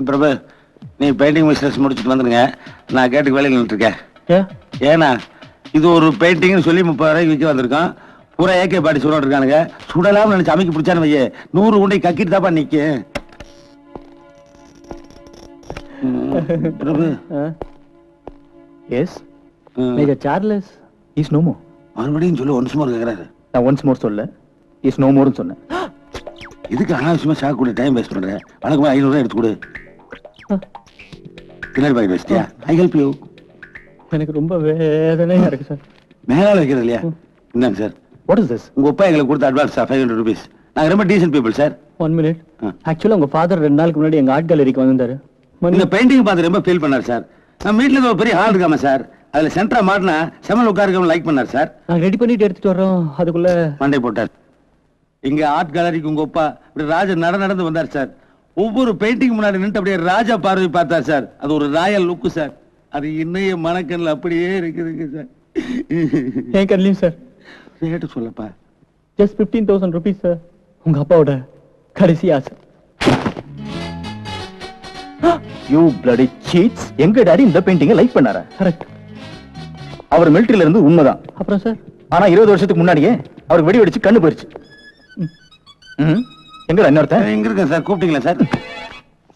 பிரபு, நீ painting business முடிச்சுட்டு வந்துருங்க. நான் கேட்டுக்கு வேலையில் நின்றுருக்கேன். ஏன்னா இது ஒரு பெயிண்டிங்னு சொல்லி 30 ரூபாய்க்கு விற்க வந்திருக்கோம். பூரா ஏகே பாடி சுட இருக்கானுங்க. சுடலாம் நினைச்சு அமைக்க பிடிச்சானு வையே 100 உண்டை கக்கிட்டு தாப்பா நிக்க. Prabhu, yes major Charles is no more. மறுபடியும் சொல்லு. ஒன்ஸ் மோர் கேக்குறாரு. நான் ஒன்ஸ் மோர் சொல்ல, இஸ் நோ மோர்னு சொன்னேன். இதுக்கு அனாவசியமா ஷாக் கூட டைம் வேஸ்ட் பண்றேன். வழக்கமா 500 ரூபாய் எடுத்து கொடு. பின்னாடி பாக்கெட் வச்சிட்டியா? I help you. எனக்கு ரொம்ப வேதனையா இருக்கு சார். மேலால வைக்கிறது இல்லையா? இந்தாங்க சார். What is this? உங்க அப்பா எங்களுக்கு கொடுத்த அட்வான்ஸ் 500 ரூபீஸ். நாங்க ரொம்ப டீசன்ட் பீப்புள் சார். 1 மினிட். ஆக்சுவலா உங்க ஃபாதர் 2 நாளுக்கு முன்னாடி எங்க ஆர்ட் கேலரிக்கு வந்திருந்தாரு. இந்த பெயிண்டிங் பார்த்து ரொம்ப ஃபீல் பண்ணார் சார். நம்ம வீட்டுல ஒரு பெரிய ஹால் இருக்காம சார், அதுல சென்டரா மாட்டினா செமல் உட்காருக்க லைக் பண்ணார் சார். நாங்க ரெடி பண்ணிட்டு எடுத்துட்டு வர்றோம், அதுக்குள்ள மண்டை போட்டார். இங்க ஆர்ட் கேலரிக்கு உங்க அப்பா இப்படி ராஜா நடந்து வந்தார் சார். ஒவ்வொரு பெயிண்டிங் முன்னாடி நின்று அப்படியே ராஜா பார்வை பார்த்தார் சார். அது ஒரு ராயல் லுக்கு சார். அது இன்னைய மனக்கண்ணில் அப்படியே இருக்குதுங்க சார். ஏன் கண்ணிலையும் சார்? ரேட்டு சொல்லப்பா. Just 15,000 rupees sir. உங்க அப்பாவோட கடைசி ஆசை. You bloody cheats. எங்க டாடி இந்த பெயிண்டிங்கை லைக் பண்ணாரா? கரெக்ட். அவர் மிலிட்டரியில இருந்து உண்மைதான். அப்புறம் சார், ஆனா 20 வருஷத்துக்கு முன்னாடியே அவருக்கு வெடி வெடிச்சு கண்ணு போயிருச்சு. எங்க இன்னொருத்தன் எங்க இருக்கேன் சார்? கூப்பிட்டீங்களா சார்?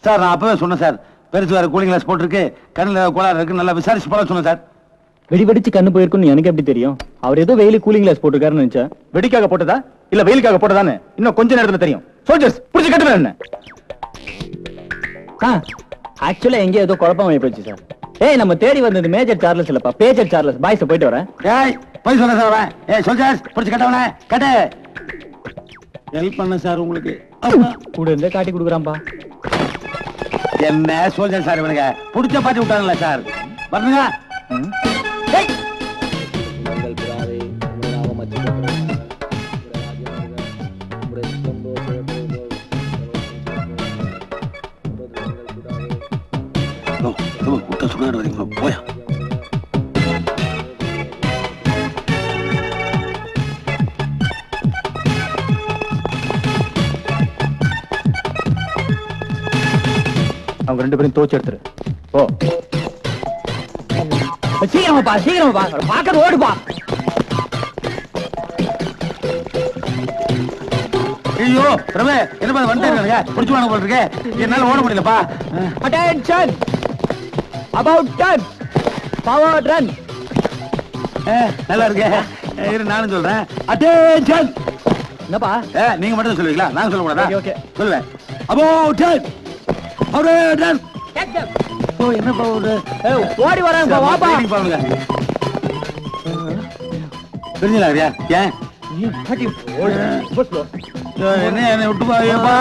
சார் நான் அப்பவே சொன்னேன் சார், பெருசு வேற கூலிங் கிளாஸ் போட்டிருக்கு, கண்ணில் கோளாறு இருக்கு, நல்லா விசாரிச்சு போல சொன்னேன் சார். வெடி வெடிச்சு கண்ணு போயிருக்குன்னு எனக்கு எப்படி தெரியும்? அவர் ஏதோ வெயிலு கூலிங் கிளாஸ் போட்டிருக்காருன்னு நினைச்சேன். வெடிக்காக போட்டதா இல்ல வெயிலுக்காக போட்டதான்னு இன்னும் கொஞ்ச நேரத்துல தெரியும். சோல்ஜர்ஸ் புடிச்சு கட்டுவேன் என்ன? ஆக்சுவலா எங்க ஏதோ குழப்பம் ஆயிப்போச்சு சார். ஏய், நம்ம தேடி வந்தது மேஜர் சார்லஸ் இல்லப்பா, பேஜர் சார்லஸ். பாய்ஸ் போயிட்டு வரேன். ஏய், போய் சொல்ல சார் வரேன். ஏய் சோல்ஜர்ஸ் புடிச்சு கட்டவனே கட்டு. ஹெல்ப் பண்ண சார் உங்களுக்கு. கூட இருந்தே காட்டி கொடுக்குறான்பா. என்ன சோல்ஜர் சார் இவனுங்க புடிச்ச பாட்டி விட்டாங்கல்ல சார். வரணுங்க. கூட்டம் சுடாடு வரீங்களா? போயா அவங்க 2 பேரும் தோச்சு எடுத்துரு. ஓ சீக்கிரமாப்பா, சீக்கிரமாப்பா, பாக்க ஓடுப்பா. ஐயோ பிரபு, என்ன வந்துருக்காங்க? புடிச்சு வாங்க போல இருக்கு. என்னால ஓட முடியலப்பா. Attention, about turn, forward run. நல்லா இருக்கு. இரு நானும் சொல்றேன். அட்டென்ஷன். என்னப்பா நீங்க மட்டும் சொல்லுவீங்களா? நான் சொல்ல கூடாதா? ஓகே சொல்லுவேன். About turn, forward run. ஓ என்னப்பா ஓடி வரேன் வாப்பா. பாருங்க தெரிஞ்சல அறியா? ஏன் என்ன விட்டு பாப்பா?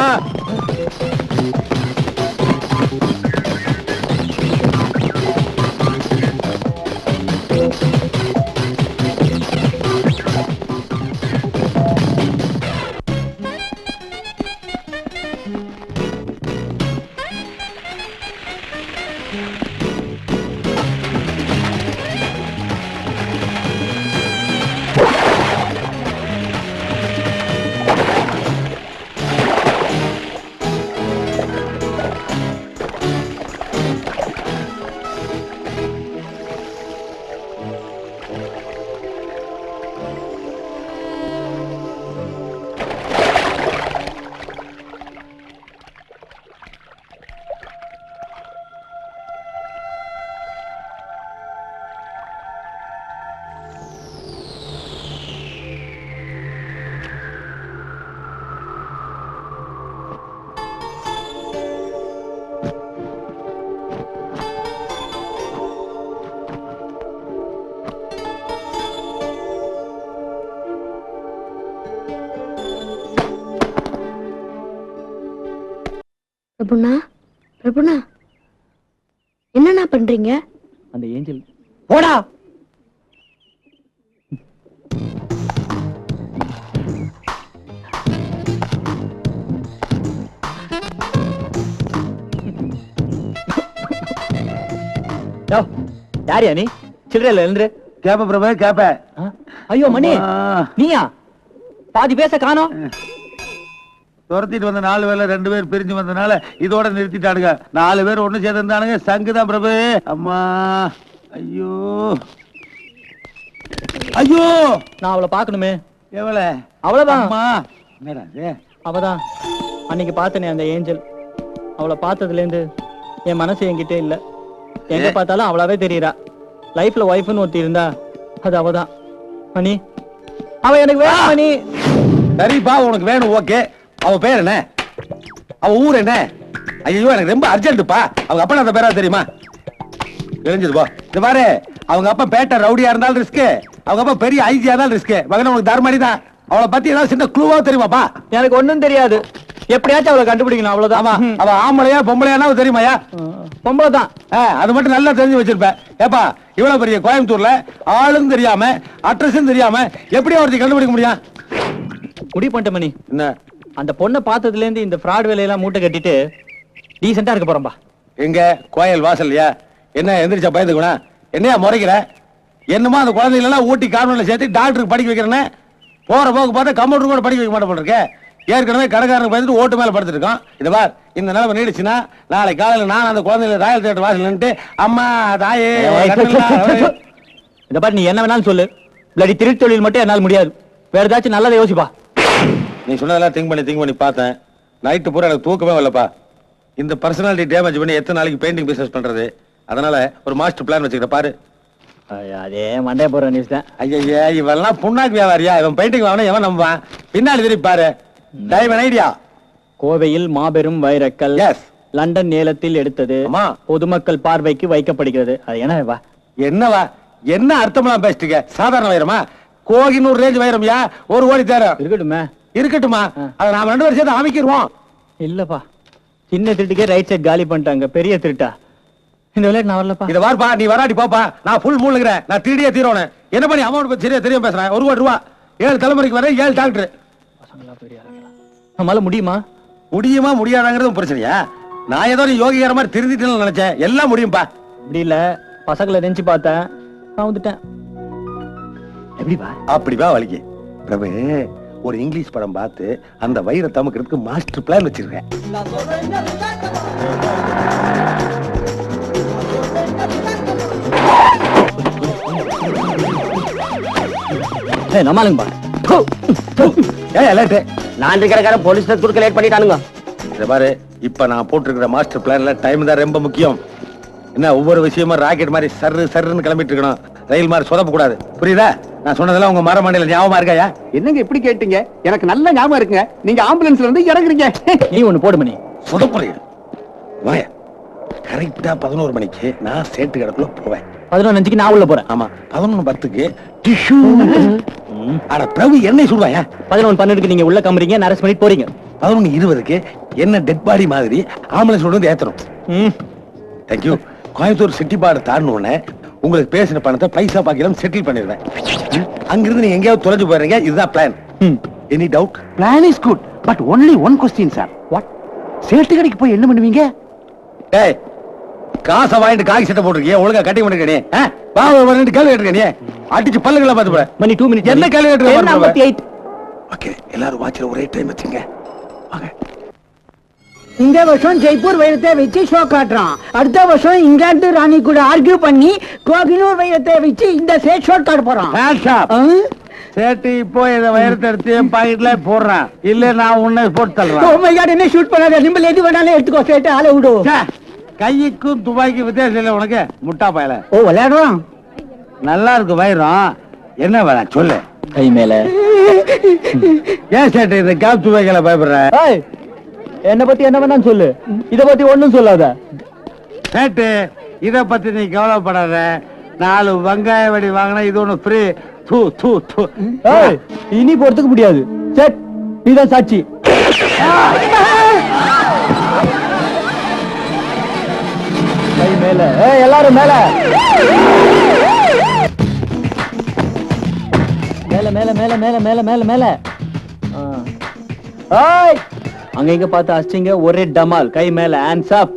பிரபுண்ணா, பிரபுண்ணா, என்னண்ணா பண்றீங்க? அந்த ஏஞ்சல் போடா. யாரியா நீ? சில்லறையில எழுந்துரு. கேப்ப பிரபு கேப்ப. ஐயோ மணி, நீயா? பாதி பேச காணோம். துரத்திட்டு வந்த 4 பேர்ல 2 பேர் பிரிஞ்சு வந்தனால இதோட நிறுத்திட்டானுங்க. 4 பேர் ஒண்ணு சேர்ந்திருந்தானுங்க. சங்குதான் பிரபு. அம்மா ஐயோ ஐயோ, நான் அவளை பார்க்கணுமே. எவ்வளவு? அவ்வளவுதான். அம்மா என்னடா இது? அவதான் அன்னைக்கு பார்த்தனே அந்த ஏஞ்சல். அவளை பார்த்ததுல இருந்து என் மனசு என்கிட்ட இல்ல. எங்க பார்த்தாலும் அவளாவே தெரியறா. லைஃப்ல ஒய்ஃப்னு ஒருத்தி இருந்தா அது அவதான். மணி, அவ எனக்கு வேணும் மணி. சரிப்பா, உனக்கு வேணும், ஓகே. அவ பேர் என்ன? அவ ஊர் என்ன? ஐயோ, எனக்கு ரொம்ப அர்ஜென்ட்ப்பா. அவங்க அப்பா அந்த பேரா தெரியுமா? தெரிஞ்சது போ. இந்த பாரு, அவங்க அப்பா பேட்டை ரவுடியா இருந்தாலும் ரிஸ்க், அவங்க அப்பா பெரிய ஐஜியா இருந்தாலும் ரிஸ்க். மகன் உனக்கு தர்மடி தான். அவளை பத்தி ஏதாவது சின்ன க்ளூவா தெரியுமாப்பா? எனக்கு ஒண்ணும் தெரியாது. எப்படியாச்சும் அவளை கண்டுபிடிக்கணும், அவ்வளவுதான். ஆமா, அவ ஆம்பளையா பொம்பளையானா தெரியுமாயா? பொம்பளை தான். அது மட்டும் நல்லா தெரிஞ்சு வச்சிருப்ப. ஏப்பா, இவ்வளவு பெரிய கோயம்புத்தூர்ல ஆளும் தெரியாம அட்ரஸும் தெரியாம எப்படி ஒருத்தி கண்டுபிடிக்க முடியும்? முடிவு பண்ணிட்ட மணி. என்ன? அந்த பொண்ணை பார்த்ததுல இருந்து இந்த ஃப்ராட் வேலையெல்லாம் மூட்டை கட்டிட்டு டீசெண்டா இருக்க போறோம்பா. எங்க கோயில் வாசல்லையா? என்ன எந்திரிச்சா பயந்துக்குனா? என்னையா முறைக்கிற? என்னமோ அந்த குழந்தைகள் எல்லாம் ஊட்டி கார்மெண்ட்ல சேர்த்து டாக்டருக்கு படிக்க வைக்கிறேன்னு போற போக்கு பார்த்தா கம்ப்யூட்டர் கூட படிக்க வைக்க மாட்டேன் போல இருக்கே. ஏற்கனவே கடைக்காரனுக்கு பயந்துட்டு ஓட்டு மேல படுத்துருக்கோம். இதை பார், இந்த நிலைமை நீடிச்சுன்னா நாளை காலையில நான் அந்த குழந்தைகளை ராயல் தியேட்டர் வாசல் நின்று அம்மா தாயே. இதை பாரு, நீ என்ன வேணாலும் சொல்லு. இல்லாட்டி திருட்டு தொழில் மட்டும் என்னால் முடியாது. வேற ஏதாச்சும் நல்லதை யோசிப்பா. நீ சொன்னதெல்லாம் திங்க் பண்ணி பார்த்தேன். நைட்டு பூரா எனக்கு தூக்கமே வரலப்பா. இந்த பர்சனாலிட்டி டேமேஜ் பண்ணி எத்தனை நாளைக்கு பெயிண்டிங் பிசினஸ் பண்றது? அதனால ஒரு மாஸ்டர் பிளான் வச்சுக்கிட்ட பாரு. அதே மண்டே போற நியூஸ் தான். ஐயா, இவெல்லாம் புண்ணாக்கு வியாபாரியா? இவன் பெயிண்டிங் வாங்கினா எவன் நம்புவான்? பின்னாடி திருப்பி பாரு. Taiwan idea. கோவையில் மாபெரும் வைரக்கல் லண்டன் ஏலத்தில் எடுத்தது பொதுமக்கள் பார்வைக்கு வைக்கப்படுகிறது. அது என்னவா? என்னவா? என்ன அர்த்தமெல்லாம் பேசிட்டுக்க? சாதாரண வைரமா? கோகினூர் ரேஞ்ச் வைரம்யா. 1 கோடி தேரம் இருக்கட்டுமே. இருக்கட்டுமா? அதை நாம 2 பேரும் சேர்த்து அமைக்கிடுவோம். இல்லப்பா, சின்ன திருட்டுக்கே ரைட் சைட் காலி பண்ணிட்டாங்க. பெரிய திருட்டா இந்த விளையாட்டு நான் வரலப்பா. இத வார்ப்பா, நீ வராடி போப்பா. நான் ஃபுல் மூழ்கிறேன். நான் திருடியே தீரோனே. என்ன பண்ணி அமௌண்ட் பத்தி சரியா தெரியும் பேசுறேன். 1 கோடி ரூபா. 7 தலைமுறைக்கு வர 7 டாக்டர். நம்மளால முடியுமா? முடியுமா முடியாதாங்கிறது பிரச்சனையா? நான் ஏதோ நீ யோகிக்கிற மாதிரி திருந்திட்டேன்னு நினைச்சேன். எல்லாம் முடியும்பா. அப்படி இல்ல, பசங்களை நினைச்சு பார்த்தேன், நான் வந்துட்டேன். எப்படிப்பா? அப்படிப்பா வலிக்கு. பிரபு, ஒரு இங்கிலீஷ் படம் பார்த்து அந்த வைர தமக்கிறதுக்கு மாஸ்டர் பிளான் வச்சிருக்கேன். நம்மளுங்கப்பா. நான் இருக்கிற போலீஸ் கொடுக்க லேட் பண்ணிட்டானுங்க. இத பாரு, இப்ப நான் போட்டிருக்கிற மாஸ்டர் பிளான்ல டைம் தான் ரொம்ப முக்கியம். என்ன, ஒவ்வொரு விஷயமும் ராக்கெட் மாதிரி சர்ன்னு கிளம்பிட்டு இருக்கணும். ரயில் மாதிரி சொதப்ப கூடாது. புரியுதா? நான் சொன்னதெல்லாம் உங்க மரமண்டையில ஞாபகமா இருக்காயா? என்னங்க இப்படி கேட்டீங்க? எனக்கு நல்ல ஞாபகம் இருக்குங்க. நீங்க ஆம்புலன்ஸ்ல இருந்து இறங்குறீங்க. நீ ஒண்ணு போடு மணி. சொதப்புறீங்க. வாய. கரெக்டா 11 மணிக்கு நான் சேட்டு கடக்குள்ள போவேன். 11:05 நான் உள்ள போறேன். ஆமா, 11:10 டிஷ்யூ. அட பிரபு, என்னை சொல்வாயா? 11:12 நீங்க உள்ள கம்பறீங்க, நான் அரெஸ்ட் பண்ணி போறீங்க. 11:20 என்ன டெட் பாடி மாதிரி ஆம்புலன்ஸ் கொண்டு வந்து ஏத்தணும். தேங்க்யூ. கோயம்புத்தூர் சிட்டிப்பாடு தாண்டனே உங்களுக்கு பேசின பணத்தை பைசா பாக்கிலாம் செட்டில் பண்ணிடுவேன். அங்கிருந்து நீங்க எங்கேயாவது தொலைஞ்சு போறீங்க. இதுதான் plan. Any doubt? Plan is good, but only one question sir. What? சேட்டு கடைக்கு போய் என்ன பண்ணுவீங்க? டேய், காசை வாங்கிட்டு காக்கி சட்டை போட்டுருக்கீங்க, ஒழுங்கா கட்டி பண்ணிருக்க நீ. வா, ஒரு 2 கேள்வி கேட்டுருக்க நீ. அடிச்சு பல்லுகளை பார்த்து போற. மணி 2 மினிட்ஸ். என்ன கேள்வி கேட்டுருக்க? 58. ஓகே, எல்லாரும் வாட்ச்ல ஒரே டைம் வச்சுங்க. வாங்க. இந்த வருஷம் ஜெய்ப்பூர் வைரத்தை வச்சு ஷோ காட்டுறான். அடுத்த வருஷம் இங்கிலாந்து ராணி கூட ஆர்கியூ பண்ணி கோகினூர் வைரத்தை வச்சு இந்த சேட் ஷோ காட்ட போறான். சேட்டு இப்போ இத வைரத்தை எடுத்து என் பாக்கெட்ல போடுறான். இல்ல நான் உன்னை போட்டு தள்ளுறேன். ஓ மை காட், என்ன ஷூட் பண்ணாத. நிம்பல் எது வேணாலும் எடுத்துக்கோ. சேட்டு ஆளை விடு. கைக்கும் துபாய்க்கு வித்தியாசம் இல்ல உனக்கு, முட்டா பயல. ஓ, விளையாடுறான். நல்லா இருக்கு வைரம். என்ன வேணா சொல்லு. கை மேல. ஏன் சேட்டு இந்த கேப் துபாய்க்கல பயப்படுற? என்ன பத்தி என்ன வேணா சொல்லு, இத பத்தி ஒண்ணும் சொல்லாத. சேட்டு, இத பத்தி நீ கவலைப்படாத. 4 வெங்காய வடி வாங்கினா இது ஒண்ணு ஃப்ரீ. தூ தூ தூ. இனி போறதுக்கு முடியாது. செட், நீதான் சாட்சி. கை மேல. எல்லாரும் மேல மேல மேல மேல மேல மேல மேல மேல. அங்க இங்க பார்த்து அடிச்சிங்க, ஒரே டமால். கை மேல, ஹேண்ட்ஸ் அப்.